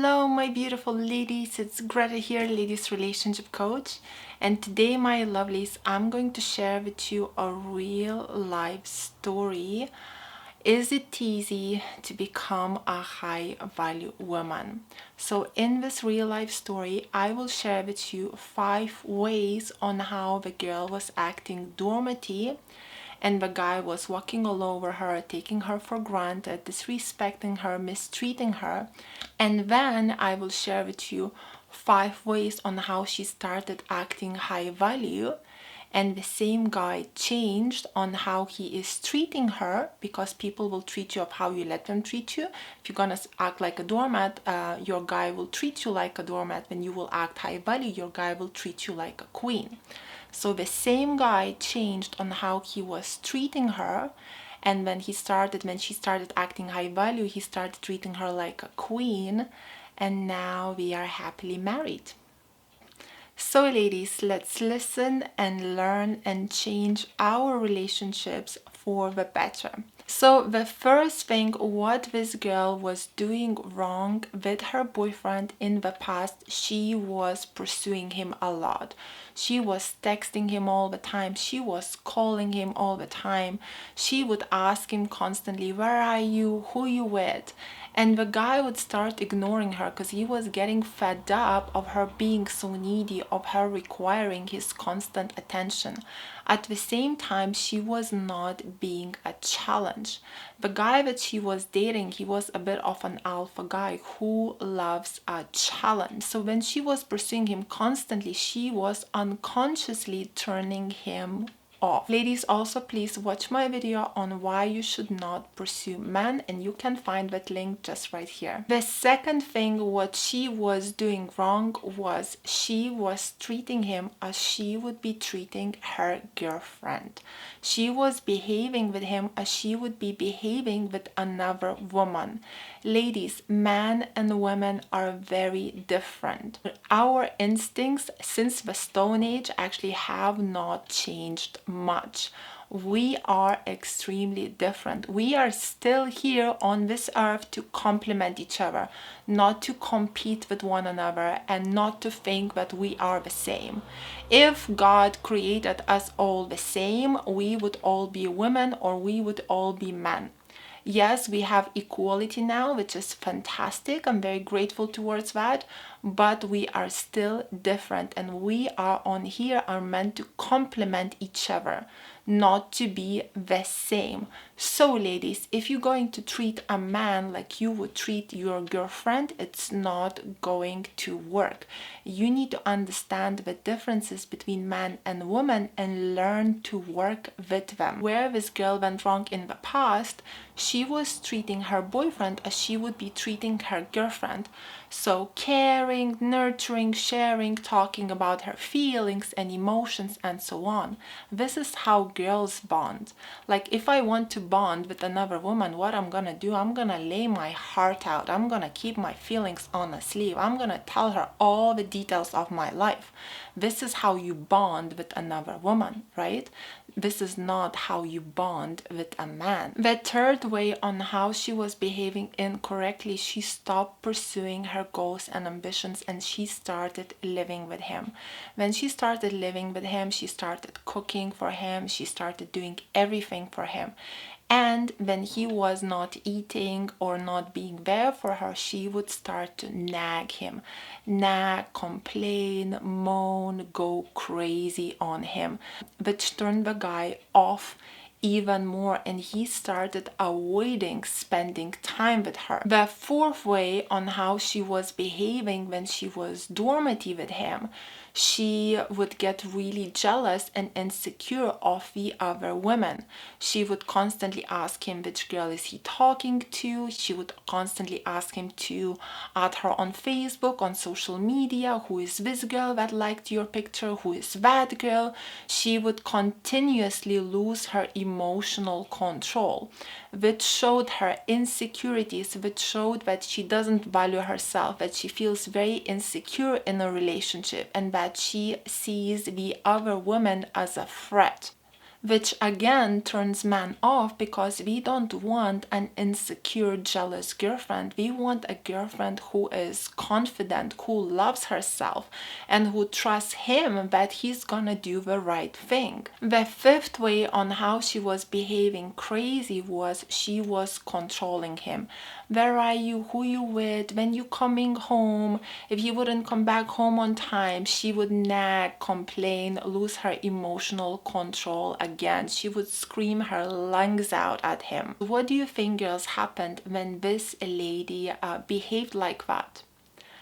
Hello my beautiful ladies, it's Greta here, ladies relationship coach, and today my lovelies I'm going to share with you a real life story. Is it easy to become a high value woman? So in this real life story I will share with you 5 ways on how the girl was acting doormaty and the guy was walking all over her, taking her for granted, disrespecting her, mistreating her. And then I will share with you 5 ways on how she started acting high value, and the same guy changed on how he is treating her, because people will treat you of how you let them treat you. If you're gonna act like a doormat, your guy will treat you like a doormat. When you will act high value, your guy will treat you like a queen. So the same guy changed on how he was treating her, and when she started acting high value, he started treating her like a queen, and now we are happily married. So ladies, let's listen and learn and change our relationships for the better. So the first thing, what this girl was doing wrong with her boyfriend in the past, she was pursuing him a lot. She was texting him all the time. She was calling him all the time. She would ask him constantly, where are you? Who you with? And the guy would start ignoring her because he was getting fed up of her being so needy, of her requiring his constant attention. At the same time, she was not being a challenge. The guy that she was dating, he was a bit of an alpha guy who loves a challenge. So when she was pursuing him constantly, she was unconsciously turning him off. Ladies, also please watch my video on why you should not pursue men, and you can find that link just right here. The second thing what she was doing wrong was she was treating him as she would be treating her girlfriend. She was behaving with him as she would be behaving with another woman. Ladies, men and women are very different. Our instincts since the Stone Age actually have not changed much. We are extremely different. We are still here on this earth to complement each other, not to compete with one another, and not to think that we are the same. If God created us all the same, we would all be women or we would all be men. Yes, we have equality now, which is fantastic. I'm very grateful towards that, but we are still different, and we are on here are meant to complement each other, not to be the same. So ladies, if you're going to treat a man like you would treat your girlfriend, it's not going to work. You need to understand the differences between man and woman and learn to work with them. Where this girl went wrong in the past, she was treating her boyfriend as she would be treating her girlfriend. So caring, nurturing, sharing, talking about her feelings and emotions and so on. This is how girls bond. Like if I want to bond with another woman, what I'm gonna do, I'm gonna lay my heart out. I'm gonna keep my feelings on a sleeve. I'm gonna tell her all the details of my life. This is how you bond with another woman, right? This is not how you bond with a man. The third way on how she was behaving incorrectly, she stopped pursuing her goals and ambitions and she started living with him. When she started living with him, she started cooking for him, she started doing everything for him. And when he was not eating or not being there for her, she would start to nag him. Nag, complain, moan, go crazy on him, which turned the guy off even more, and he started avoiding spending time with her. The fourth way on how she was behaving when she was doormaty with him, she would get really jealous and insecure of the other women. She would constantly ask him which girl is he talking to. She would constantly ask him to add her on Facebook, on social media. Who is this girl that liked your picture? Who is that girl? She would continuously lose her emotional control, which showed her insecurities, which showed that she doesn't value herself, that she feels very insecure in a relationship, and that she sees the other woman as a threat. which again turns men off because we don't want an insecure, jealous girlfriend. We want a girlfriend who is confident, who loves herself, and who trusts him that he's gonna do the right thing. The fifth way on how she was behaving crazy was she was controlling him. Where are you? Who you with? When you coming home? If he wouldn't come back home on time, she would nag, complain, lose her emotional control again. She would scream her lungs out at him. What do you think, girls, happened when this lady behaved like that?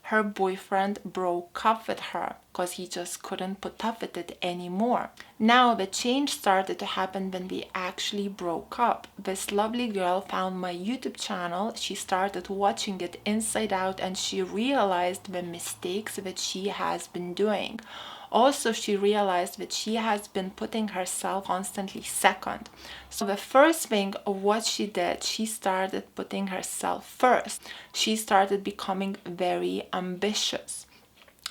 Her boyfriend broke up with her because he just couldn't put up with it anymore. Now the change started to happen when we actually broke up. This lovely girl found my YouTube channel, she started watching it inside out, and she realized the mistakes that she has been doing. Also, she realized that she has been putting herself constantly second. So the first thing, what she did, she started putting herself first. She started becoming very ambitious.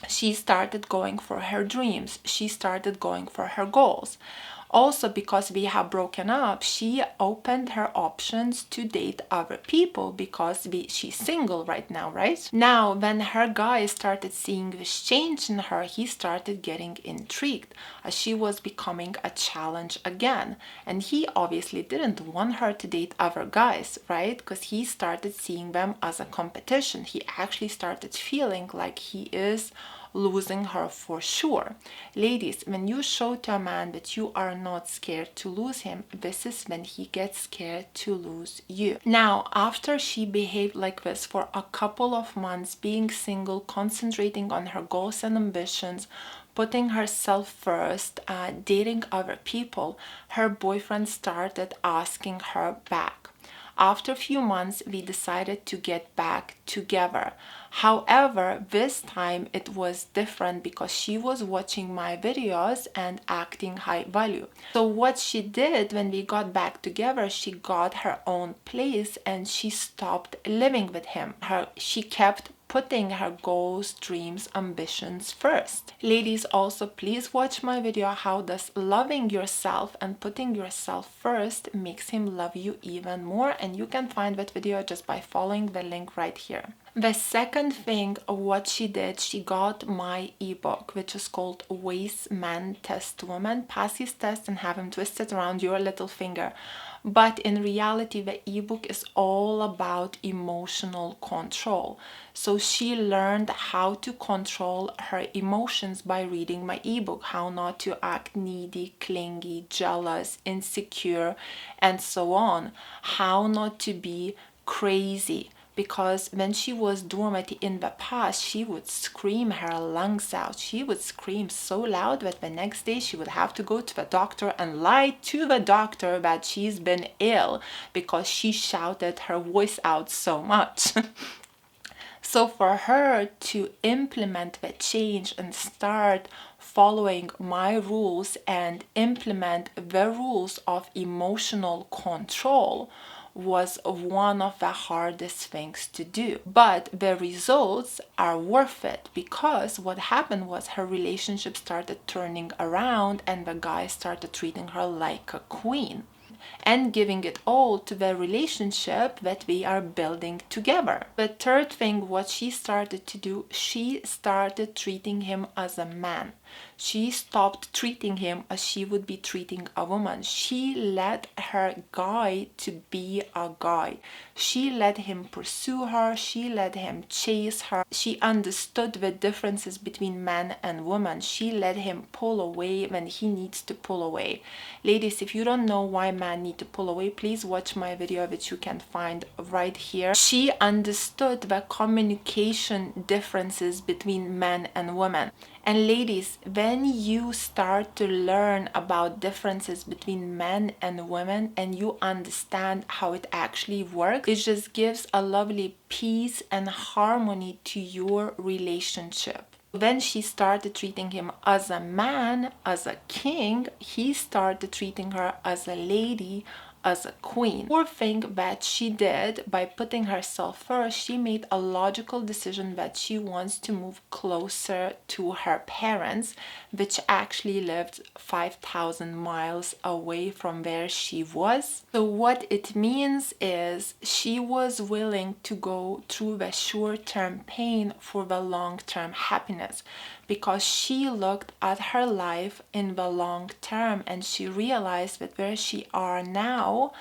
She started going for her dreams. She started going for her goals. Also, because we have broken up, she opened her options to date other people because she's single right now, right? Now, when her guy started seeing this change in her, he started getting intrigued as she was becoming a challenge again. And he obviously didn't want her to date other guys, right? Because he started seeing them as a competition. He actually started feeling like he is losing her for sure. Ladies, when you show to a man that you are not scared to lose him, this is when he gets scared to lose you. Now, after she behaved like this for a couple of months, being single, concentrating on her goals and ambitions, putting herself first, dating other people, her boyfriend started asking her back. After a few months, we decided to get back together. However, this time it was different because she was watching my videos and acting high value. So what she did when we got back together, she got her own place and she stopped living with him. She kept putting her goals, dreams, ambitions first. Ladies, also please watch my video how does loving yourself and putting yourself first makes him love you even more, and you can find that video just by following the link right here. The second thing, what she did, she got my ebook, which is called Ways Men Test Women. Pass his test and have him twisted around your little finger. But in reality, the ebook is all about emotional control. So she learned how to control her emotions by reading my ebook, how not to act needy, clingy, jealous, insecure, and so on. How not to be crazy. Because when she was Doormaty in the past, she would scream her lungs out. She would scream so loud that the next day she would have to go to the doctor and lie to the doctor that she's been ill because she shouted her voice out so much. So for her to implement the change and start following my rules and implement the rules of emotional control was one of the hardest things to do. But the results are worth it because what happened was her relationship started turning around and the guy started treating her like a queen and giving it all to the relationship that we are building together. The third thing, what she started to do, she started treating him as a man. She stopped treating him as she would be treating a woman. She let her guy to be a guy. She let him pursue her. She let him chase her. She understood the differences between man and woman. She let him pull away when he needs to pull away. Ladies, if you don't know why men need to pull away, please watch my video which you can find right here. She understood the communication differences between men and women. And ladies, when you start to learn about differences between men and women and you understand how it actually works, it just gives a lovely peace and harmony to your relationship. When she started treating him as a man, as a king, he started treating her as a lady, as a queen. Poor thing that she did, by putting herself first, she made a logical decision that she wants to move closer to her parents, which actually lived 5,000 miles away from where she was. So what it means is she was willing to go through the short-term pain for the long-term happiness, because she looked at her life in the long term and she realized that where she are now,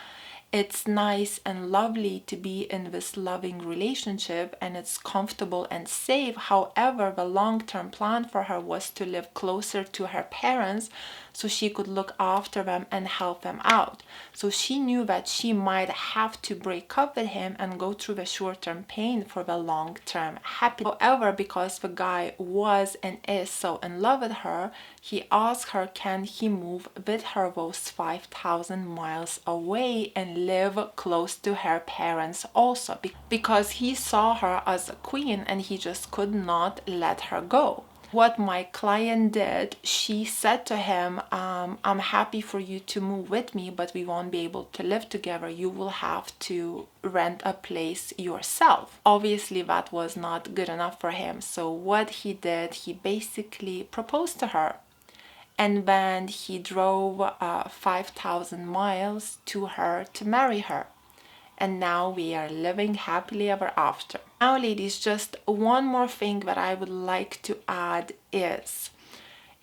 it's nice and lovely to be in this loving relationship and it's comfortable and safe. However, the long-term plan for her was to live closer to her parents so she could look after them and help them out. So she knew that she might have to break up with him and go through the short-term pain for the long-term happiness. However, because the guy was and is so in love with her, he asked her, can he move with her those 5,000 miles away and live close to her parents also, because he saw her as a queen and he just could not let her go. What my client did, she said to him, I'm happy for you to move with me, but we won't be able to live together. You will have to rent a place yourself. Obviously, that was not good enough for him. So what he did, he basically proposed to her. And then he drove 5,000 miles to her to marry her. And now we are living happily ever after. Now, ladies, just one more thing that I would like to add is,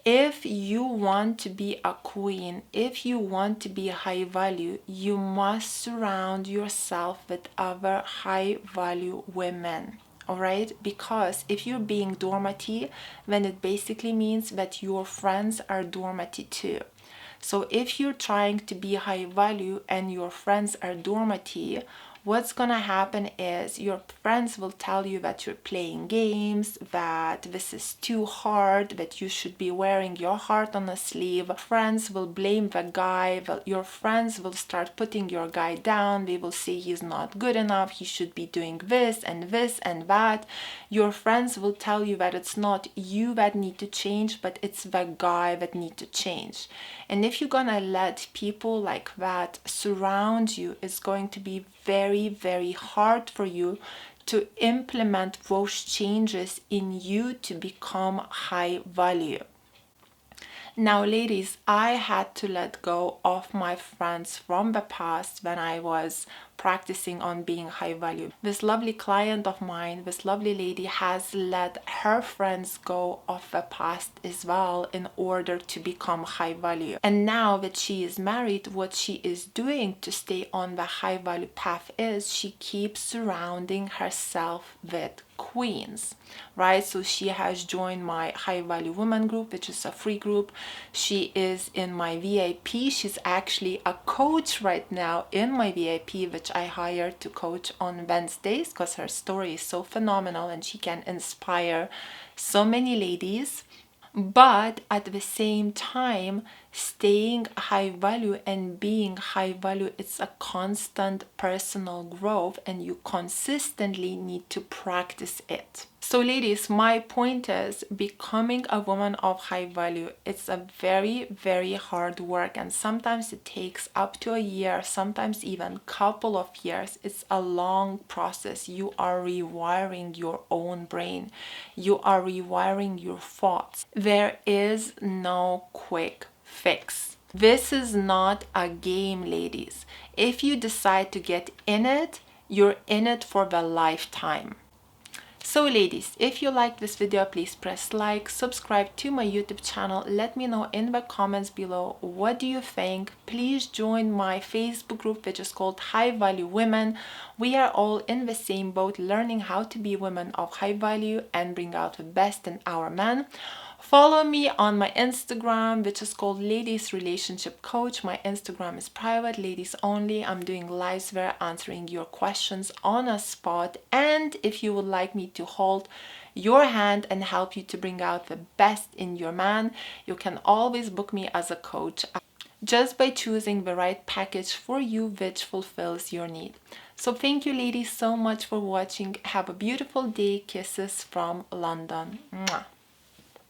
if you want to be a queen, if you want to be high value, you must surround yourself with other high value women. All right, because if you're being doormaty, then it basically means that your friends are doormaty too. So if you're trying to be high value and your friends are doormaty, what's gonna happen is your friends will tell you that you're playing games, that this is too hard, that you should be wearing your heart on a sleeve. Friends will blame the guy, your friends will start putting your guy down. They will say he's not good enough, he should be doing this and this and that. Your friends will tell you that it's not you that need to change, but it's the guy that need to change. And if you're gonna let people like that surround you, it's going to be very, very hard for you to implement those changes in you to become high value. Now, ladies, I had to let go of my friends from the past when I was practicing on being high value. This lovely client of mine, this lovely lady, has let her friends go of the past as well in order to become high value. And now that she is married, what she is doing to stay on the high value path is she keeps surrounding herself with queens, right? So she has joined my high value woman group, which is a free group. She is in my VIP. She's actually a coach right now in my VIP, which I hired to coach on Wednesdays because her story is so phenomenal and she can inspire so many ladies. But at the same time, staying high value and being high value, it's a constant personal growth and you consistently need to practice it. So ladies, my point is, becoming a woman of high value, it's a very, very hard work, and sometimes it takes up to a year, sometimes even couple of years. It's a long process. You are rewiring your own brain. You are rewiring your thoughts. There is no quick fix. This is not a game, ladies. If you decide to get in it, you're in it for the lifetime. So ladies, if you like this video, please press like, subscribe to my YouTube channel. Let me know in the comments below, what do you think? Please join my Facebook group, which is called High Value Women. We are all in the same boat, learning how to be women of high value and bring out the best in our men. Follow me on my Instagram, which is called Ladies Relationship Coach. My Instagram is private, ladies only. I'm doing lives there, answering your questions on a spot. And if you would like me to hold your hand and help you to bring out the best in your man, you can always book me as a coach just by choosing the right package for you which fulfills your need. So thank you, ladies, so much for watching. Have a beautiful day. Kisses from London. Mwah.